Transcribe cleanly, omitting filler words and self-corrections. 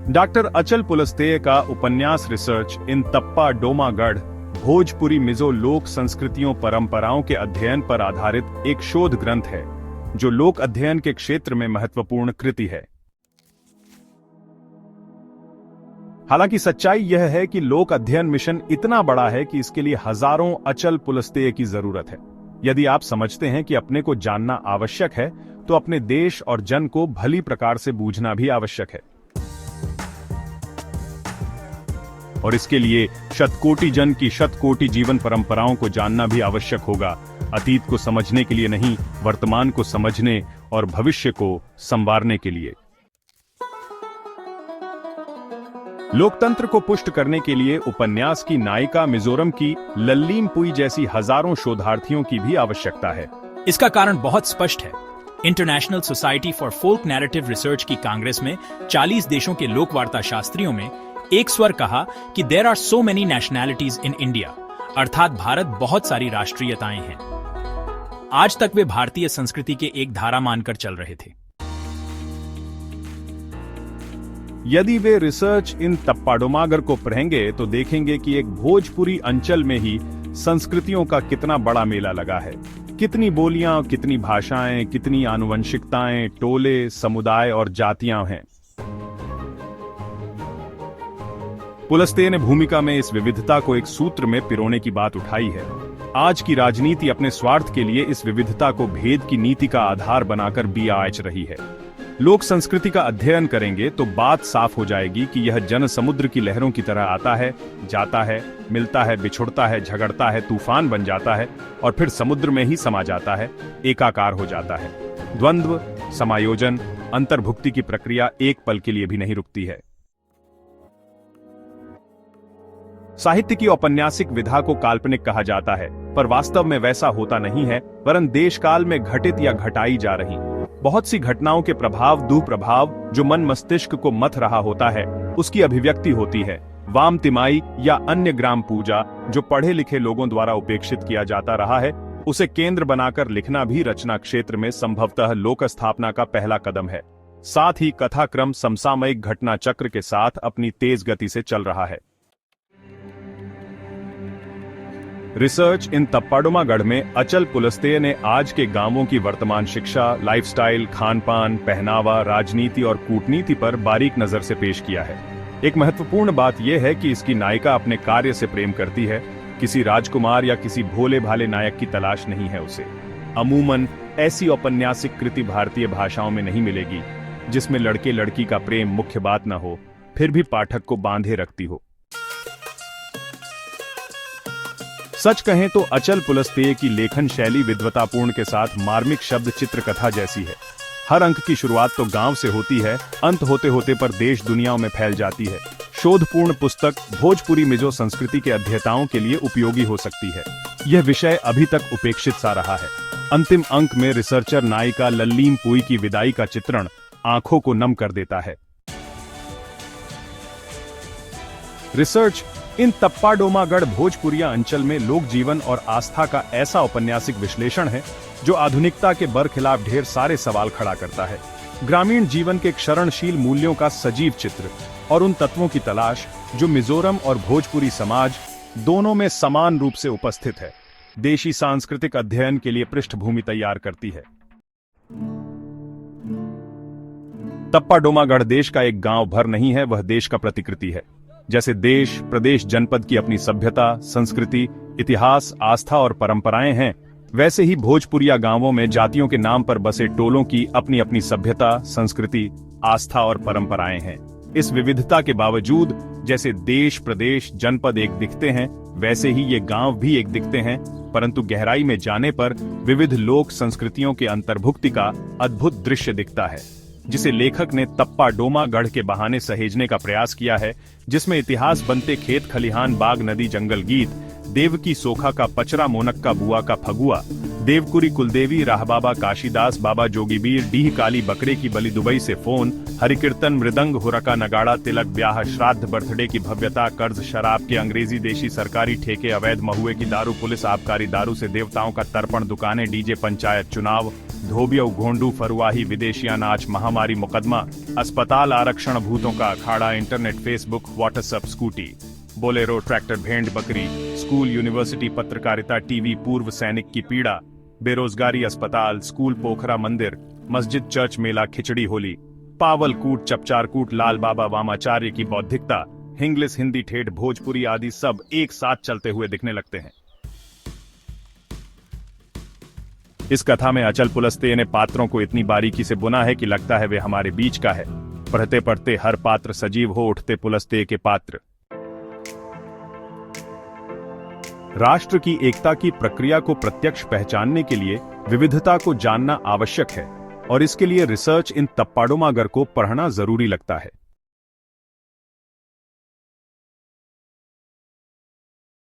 Doctor अचल पुलस्तेय का उपन्यास रिसर्च इन तप्पा डोमागढ़ भोजपुरी मिजो लोक संस्कृतियों परंपराओं के अध्ययन पर आधारित एक शोध ग्रंथ है जो लोक अध्ययन के क्षेत्र में महत्वपूर्ण कृति है। हालांकि सच्चाई यह है कि लोक अध्ययन मिशन इतना बड़ा है कि इसके लिए हजारों अचल पुलस्तेय की जरूरत है। यदि आप समझते हैं कि अपने को जानना आवश्यक है तो अपने देश और जन को भली प्रकार से बूझना भी आवश्यक है, और इसके लिए शतकोटि जन की शतकोटि जीवन परंपराओं को जानना भी आवश्यक होगा। अतीत को समझने के लिए नहीं, वर्तमान को समझने और भविष्य को संवारने के लिए। लोकतंत्र को पुष्ट करने के लिए उपन्यास की नायिका मिजोरम की लल्लीमपुई जैसी हजारों शोधार्थियों की भी आवश्यकता है। इसका कारण बहुत स्पष्ट है। International society for folk narrative research की कांग्रेस में 40 देशों के लोकवार्ता शास्त्रियों में एक स्वर कहा कि there are so many nationalities in India, अर्थात भारत बहुत सारी राष्ट्रीयताएं हैं। आज तक वे भारतीय संस्कृति के एक धारा मानकर चल रहे थे। यदि वे रिसर्च इन तप्पा डोमागढ़ को पढ़ेंगे तो देखेंगे कि एक भोजपुरी अंचल में ही संस्कृतियों का कितना बड़ा मेला लगा है। कितनी बोलियां, कितनी भाषाएं, कितनी आनुवंशिकताएं, टोले, समुदाय और जातियां हैं। पुलस्तेय ने भूमिका में इस विविधता को एक सूत्र में पिरोने की बात उठाई है। आज की राजनीति अपने स्वार्थ के लिए इस विविधता को भेद की नीति का आधार बनाकर बियाच रही है। लोक संस्कृति का अध्ययन करेंगे तो बात साफ हो जाएगी कि यह जन समुद्र की लहरों की तरह आता है, जाता है, मिलता है, बिछुड़ता है, झगड़ता है, तूफान बन जाता है और फिर समुद्र में ही समा जाता है, एकाकार हो जाता है। द्वंद्व, समायोजन, अंतर्भुक्ति की प्रक्रिया एक पल के लिए भी नहीं रुकती है। साहित्य की औपन्यासिक विधा को काल्पनिक कहा जाता है, पर वास्तव में वैसा होता नहीं है, वरन देशकाल में घटित या घटाई जा रही बहुत सी घटनाओं के प्रभाव, दुष्प्रभाव जो मन मस्तिष्क को मथ रहा होता है, उसकी अभिव्यक्ति होती है। वाम तिमाही या अन्य ग्राम पूजा जो पढ़े लिखे लोगों द्वारा उपेक्षित किया जाता रहा है, उसे केंद्र बनाकर लिखना भी रचना क्षेत्र में संभवतः लोक स्थापना का पहला कदम है। साथ ही कथाक्रम समसामयिक घटना चक्र के साथ अपनी तेज गति से चल रहा है। रिसर्च इन तप्पा डोमागढ़ में अचल पुलस्तेय ने आज के गांवों की वर्तमान शिक्षा, लाइफस्टाइल, खान-पान, पहनावा, राजनीति और कूटनीति पर बारीक नजर से पेश किया है। एक महत्वपूर्ण बात यह है कि इसकी नायिका अपने कार्य से प्रेम करती है। किसी राजकुमार या किसी भोले भाले नायक की तलाश नहीं है उसे। अमूमन ऐसी औपन्यासिक कृति भारतीय भाषाओं में नहीं मिलेगी जिसमें लड़के लड़की का प्रेम मुख्य बात न हो, फिर भी पाठक को बांधे रखती हो। सच कहें तो अचल पुलस्तेय की लेखन शैली विद्वतापूर्ण के साथ मार्मिक शब्द चित्रकथा जैसी है। हर अंक की शुरुआत तो गांव से होती है, अंत होते होते पर देश दुनियाओं में फैल जाती है। शोधपूर्ण पुस्तक भोजपुरी मिजो संस्कृति के अध्येताओं के लिए उपयोगी हो सकती है। यह विषय अभी तक उपेक्षित सा रहा है। अंतिम अंक में रिसर्चर नायिका लल्लीमपुई की विदाई का चित्रण आंखों को नम कर देता है। रिसर्च इन तप्पा डोमागढ़ भोजपुरिया अंचल में लोक जीवन और आस्था का ऐसा औपन्यासिक विश्लेषण है जो आधुनिकता के बरखिलाफ ढेर सारे सवाल खड़ा करता है। ग्रामीण जीवन के क्षरणशील मूल्यों का सजीव चित्र और उन तत्वों की तलाश जो मिजोरम और भोजपुरी समाज दोनों में समान रूप से उपस्थित है, देशी सांस्कृतिक अध्ययन के लिए पृष्ठभूमि तैयार करती है। तप्पा डोमागढ़ देश का एक गांव भर नहीं है, वह देश का प्रतिकृति है। जैसे देश, प्रदेश, जनपद की अपनी सभ्यता, संस्कृति, इतिहास, आस्था और परंपराएं हैं, वैसे ही भोजपुरिया गांवों में जातियों के नाम पर बसे टोलों की अपनी अपनी सभ्यता, संस्कृति, आस्था और परंपराएं हैं। इस विविधता के बावजूद जैसे देश, प्रदेश, जनपद एक दिखते हैं, वैसे ही ये गांव भी एक दिखते हैं, परंतु गहराई में जाने पर विविध लोक संस्कृतियों के अंतर्भुक्ति का अद्भुत दृश्य दिखता है, जिसे लेखक ने तप्पा डोमागढ़ के बहाने सहेजने का प्रयास किया है, जिसमें इतिहास बनते खेत खलिहान, बाग, नदी, जंगल, गीत, देवकी सोखा का पचरा, मोनक का बुआ का फगुआ, देवकुरी कुलदेवी, राहबाबा काशीदास, बाबा जोगीबीर, डीह काली, बकरे की बलि, दुबई से फोन, हरिकीर्तन, मृदंग, हुरका, नगाड़ा, तिलक, ब्याह, श्राद्ध, बर्थडे की भव्यता, कर्ज, शराब के अंग्रेजी, देशी, सरकारी ठेके, अवैध महुए की दारू, पुलिस, आबकारी दारू से देवताओं का तर्पण, दुकानें, डीजे, पंचायत, चुनाव, धोबियो घोंडू फरुआही विदेशिया नाच महामारी मुकदमा अस्पताल आरक्षण भूतों का अखाड़ा internet Facebook WhatsApp Scooty Bolero tractor भेंड बकरी स्कूल यूनिवर्सिटी पत्रकारिता टीवी पूर्व सैनिक की पीड़ा बेरोजगारी अस्पताल स्कूल पोखरा मंदिर मस्जिद चर्च मेला खिचड़ी होली पावलकूट चपचारकूट लाल बाबा वामाचार्य की बौद्धिकता इंग्लिश हिंदी ठेठ भोजपुरी आदि सब एक साथ चलते हुए दिखने लगते हैं। इस कथा में अचल पुलस्त्य ने पात्रों को इतनी बारीकी से बुना है कि लगता है वे हमारे बीच का है। पढ़ते पढ़ते हर पात्र सजीव हो उठते पुलस्त्य के पात्र। राष्ट्र की एकता की प्रक्रिया को प्रत्यक्ष पहचानने के लिए विविधता को जानना आवश्यक है और इसके लिए रिसर्च इन तप्पाडोमागर को पढ़ना जरूरी लगता है।